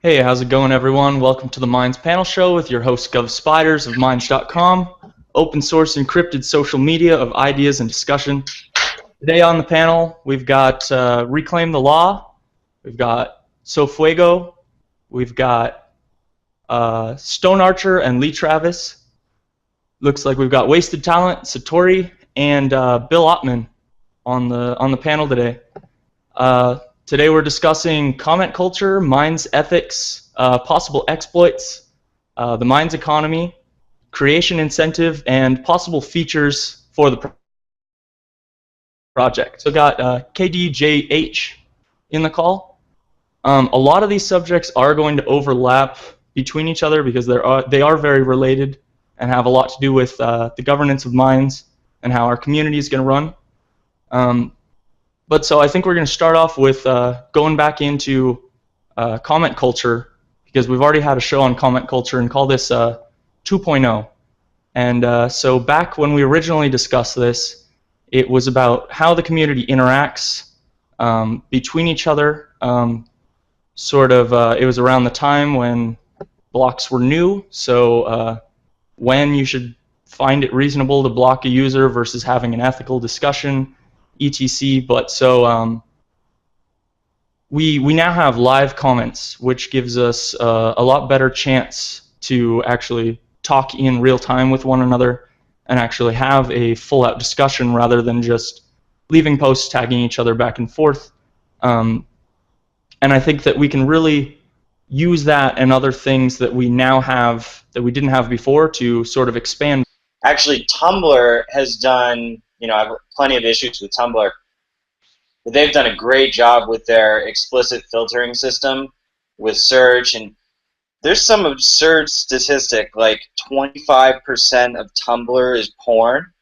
Hey, how's it going, everyone? Welcome to the Minds panel show with your host, Gov Spiders of Minds.com, open source encrypted social media of ideas and discussion. Today on the panel, we've got Reclaim the Law, we've got So Fuego, we've got Stone Archer and Lee Travis. Looks like we've got Wasted Talent, Satori, and Bill Ottman on the panel today. Today we're discussing comment culture, Minds ethics, possible exploits, the Minds economy, creation incentive, and possible features for the project. So got KDJH in the call. A lot of these subjects are going to overlap between each other because they are very related and have a lot to do with the governance of Minds and how our community is going to run. But so I think we're going to start off with going back into comment culture, because we've already had a show on comment culture and call this 2.0. And so back when we originally discussed this, it was about how the community interacts between each other. It was around the time when blocks were new, so when you should find it reasonable to block a user versus having an ethical discussion, etc. But so we now have live comments, which gives us a lot better chance to actually talk in real time with one another and actually have a full-out discussion rather than just leaving posts tagging each other back and forth. And I think that we can really use that and other things that we now have that we didn't have before to sort of expand. Actually, Tumblr has done, I have plenty of issues with Tumblr, but they've done a great job with their explicit filtering system with search, and there's some absurd statistic, like 25% of Tumblr is porn,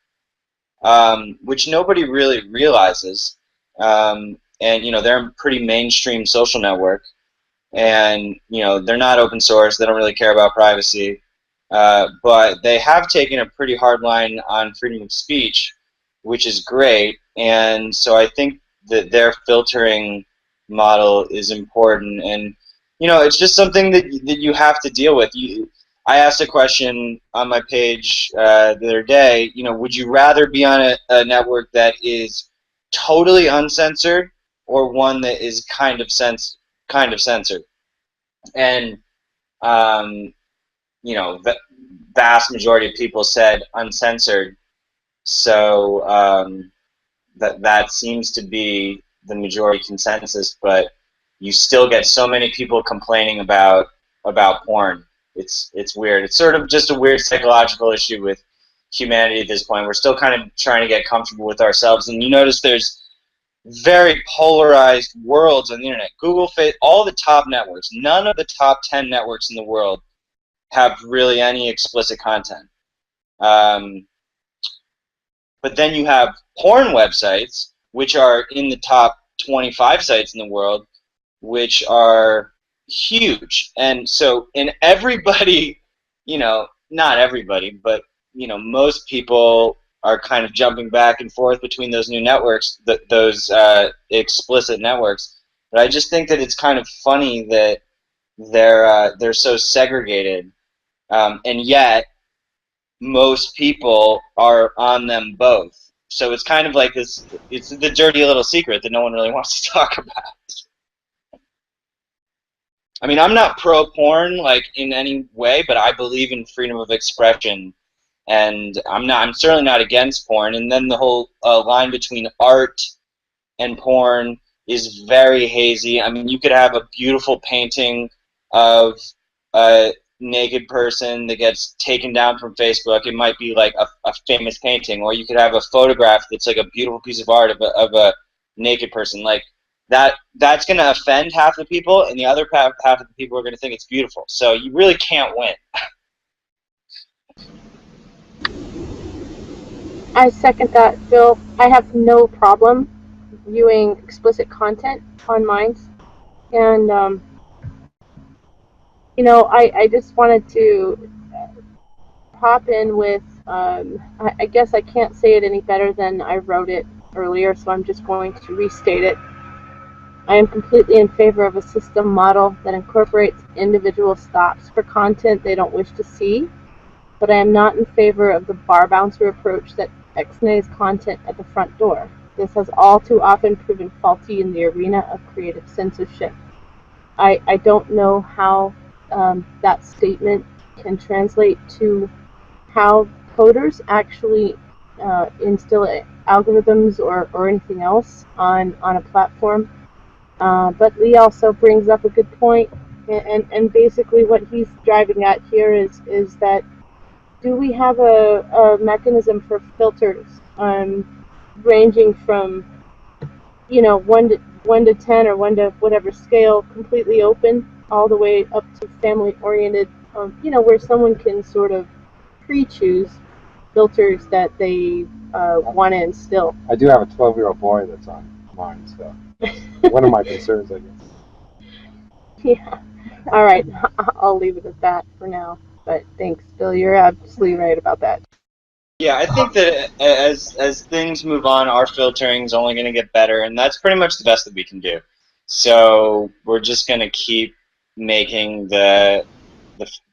which nobody really realizes. And, they're a pretty mainstream social network, and, they're not open source, they don't really care about privacy, but they have taken a pretty hard line on freedom of speech, which is great, and so I think that their filtering model is important, and it's just something that you have to deal with. I asked a question on my page the other day. Would you rather be on a network that is totally uncensored or one that is kind of censored? And the vast majority of people said uncensored. So that seems to be the majority consensus, but you still get so many people complaining about porn. It's weird. It's sort of just a weird psychological issue with humanity at this point. We're still kind of trying to get comfortable with ourselves, and you notice there's very polarized worlds on the internet. Google, Facebook, all the top networks, none of the top 10 networks in the world have really any explicit content. But then you have porn websites, which are in the top 25 sites in the world, which are huge. And so, everybody, not everybody, but, most people are kind of jumping back and forth between those new networks, those explicit networks. But I just think that it's kind of funny that they're so segregated, and yet most people are on them both. So it's kind of like this, it's the dirty little secret that no one really wants to talk about. I mean, I'm not pro-porn, like, in any way, but I believe in freedom of expression, and I'm certainly not against porn. And then the whole line between art and porn is very hazy. I mean, you could have a beautiful painting of a naked person that gets taken down from Facebook. It might be like a famous painting, or you could have a photograph that's like a beautiful piece of art of a naked person. Like that's going to offend half the people, and the other half of the people are going to think it's beautiful. So you really can't win. I second that, Bill. I have no problem viewing explicit content on Minds, and I just wanted to hop in with, I guess I can't say it any better than I wrote it earlier, so I'm just going to restate it. I am completely in favor of a system model that incorporates individual stops for content they don't wish to see, but I am not in favor of the bar bouncer approach that X-nays content at the front door. This has all too often proven faulty in the arena of creative censorship. I don't know how that statement can translate to how coders actually instill algorithms or anything else on a platform. But Lee also brings up a good point, and basically what he's driving at here is that do we have a mechanism for filters ranging from 1 to 10 or 1 to whatever scale, completely open, all the way up to family oriented, where someone can sort of pre-choose filters that they want to instill. I do have a 12-year-old boy that's on mine, so one of my concerns, I guess. Yeah. All right. I'll leave it at that for now. But thanks, Bill. You're absolutely right about that. Yeah, I think that as things move on, our filtering is only going to get better, and that's pretty much the best that we can do. So we're just going to keep making the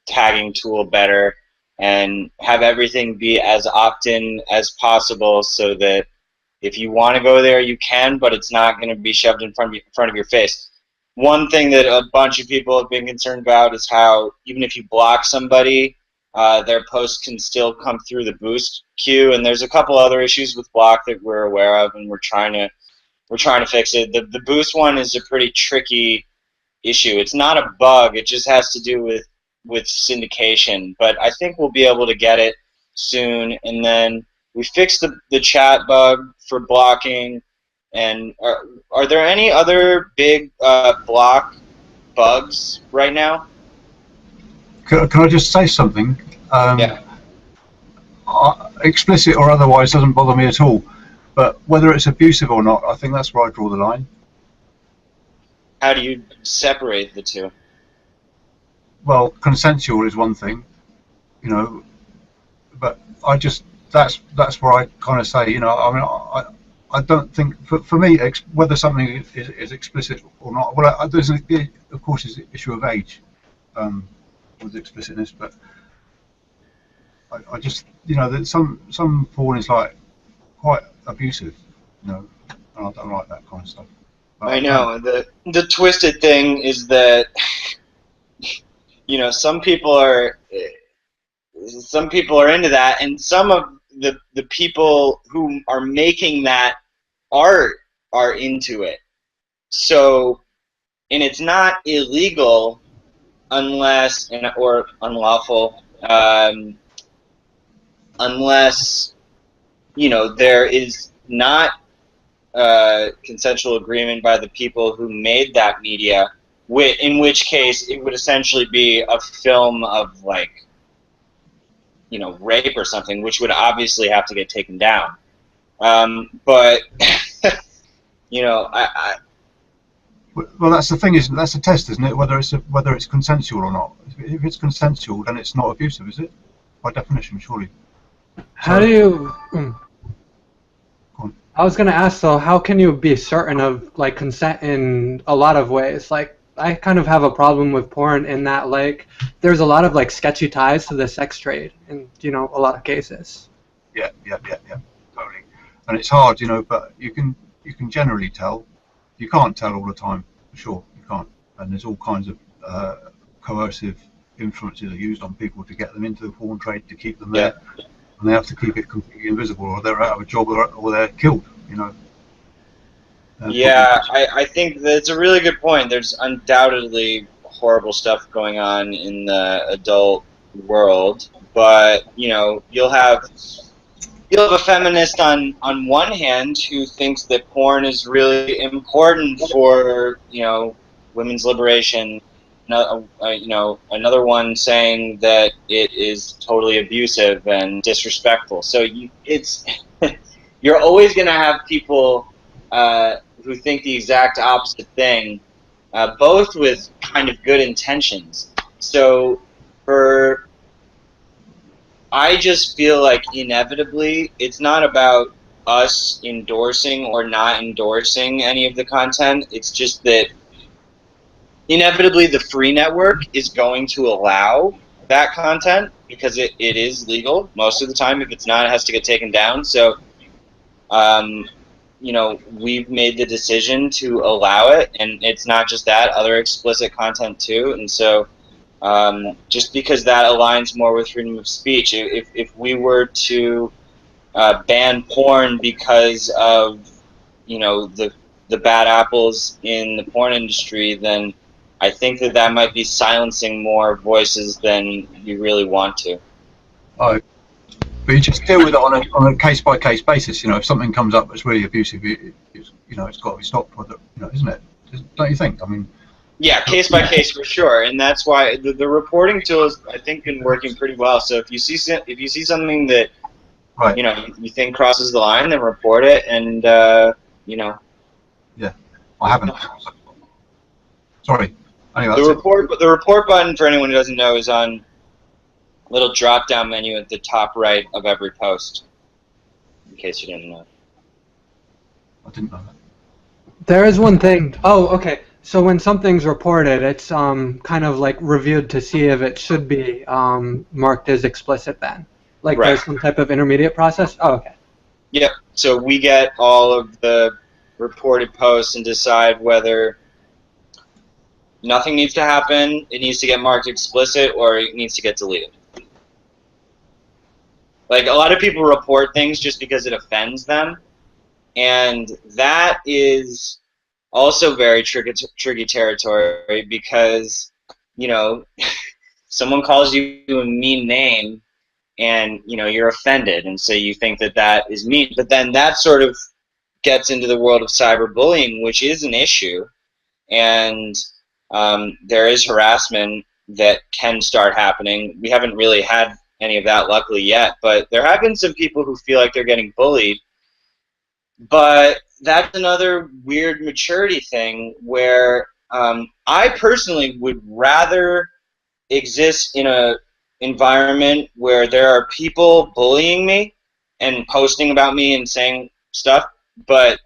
tagging tool better and have everything be as opt-in as possible, so that if you want to go there, you can, but it's not going to be shoved in front of your face. One thing that a bunch of people have been concerned about is how even if you block somebody, their post can still come through the boost queue, and there's a couple other issues with block that we're aware of, and we're trying to fix it. The boost one is a pretty tricky issue. It's not a bug; it just has to do with syndication. But I think we'll be able to get it soon, and then we fixed the chat bug for blocking. And are there any other big block bugs right now? Can I just say something? Yeah. Explicit or otherwise doesn't bother me at all, but whether it's abusive or not, I think that's where I draw the line. How do you separate the two? Well, consensual is one thing, but that's where I kind of say, I mean, I don't think, for me, whether something is explicit or not, well, there's of course is the issue of age with explicitness, but I just, that some porn is like quite abusive, and I don't like that kind of stuff. But I know. The twisted thing is that some people are into that, and some of the people who are making that art are into it. So, and it's not illegal unless or unlawful unless there is not consensual agreement by the people who made that media, in which case it would essentially be a film of rape or something, which would obviously have to get taken down. But well, that's the thing, that's the test, isn't it? Whether it's consensual or not. If it's consensual, then it's not abusive, is it? By definition, surely. How do you? I was gonna ask though, how can you be certain of consent in a lot of ways? I kind of have a problem with porn in that there's a lot of sketchy ties to the sex trade in a lot of cases. Yeah, totally. And it's hard, but you can generally tell. You can't tell all the time, for sure. You can't. And there's all kinds of coercive influences are used on people to get them into the porn trade, to keep them there. Yeah. And they have to keep it completely invisible, or they're out of a job, or they're killed. Yeah, I think that's a really good point. There's undoubtedly horrible stuff going on in the adult world, but you'll have a feminist on one hand who thinks that porn is really important for women's liberation. Another one saying that it is totally abusive and disrespectful. So you're always going to have people who think the exact opposite thing, both with kind of good intentions. So I just feel like inevitably it's not about us endorsing or not endorsing any of the content. It's just that inevitably the free network is going to allow that content because it is legal most of the time. If it's not, it has to get taken down. So, you know, we've made the decision to allow it, and it's not just that, other explicit content too. And so, just because that aligns more with freedom of speech, if we were to ban porn because of, you know, the bad apples in the porn industry, then I think that that might be silencing more voices than you really want to. Oh, but you just deal with it on a case-by-case basis. You know, if something comes up that's really abusive, you know, it's got to be stopped, you know, isn't it? Don't you think? I mean, yeah, case by case for sure, and that's why the reporting tool has, I think, been working pretty well. So if you see something that right. you know you think crosses the line, then report it, and you know. Yeah, I haven't. Sorry. Anyway, The report button, for anyone who doesn't know, is on a little drop-down menu at the top right of every post. In case you didn't know. I didn't know that. There is one thing. Oh, okay. So when something's reported, it's kind of like reviewed to see if it should be marked as explicit then. Like right. There's some type of intermediate process? Oh, okay. Yep. So we get all of the reported posts and decide whether nothing needs to happen, it needs to get marked explicit, or it needs to get deleted. Like, a lot of people report things just because it offends them, and that is also very tricky territory because, you know, someone calls you a mean name and, you know, you're offended, and so you think that that is mean, but then that sort of gets into the world of cyberbullying, which is an issue, and there is harassment that can start happening. We haven't really had any of that, luckily, yet, but there have been some people who feel like they're getting bullied. But that's another weird maturity thing where I personally would rather exist in a environment where there are people bullying me and posting about me and saying stuff, but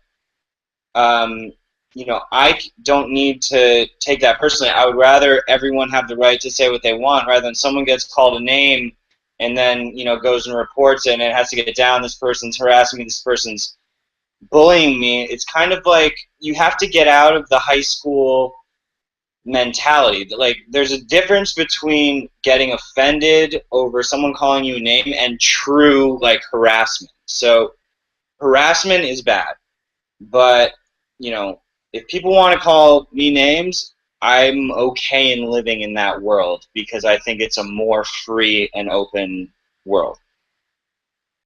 you know, I don't need to take that personally. I would rather everyone have the right to say what they want rather than someone gets called a name and then, you know, goes and reports it and it has to get down. This person's harassing me. This person's bullying me. It's kind of like you have to get out of the high school mentality. Like, there's a difference between getting offended over someone calling you a name and true, like, harassment. So harassment is bad, but, you know, if people want to call me names, I'm okay in living in that world because I think it's a more free and open world.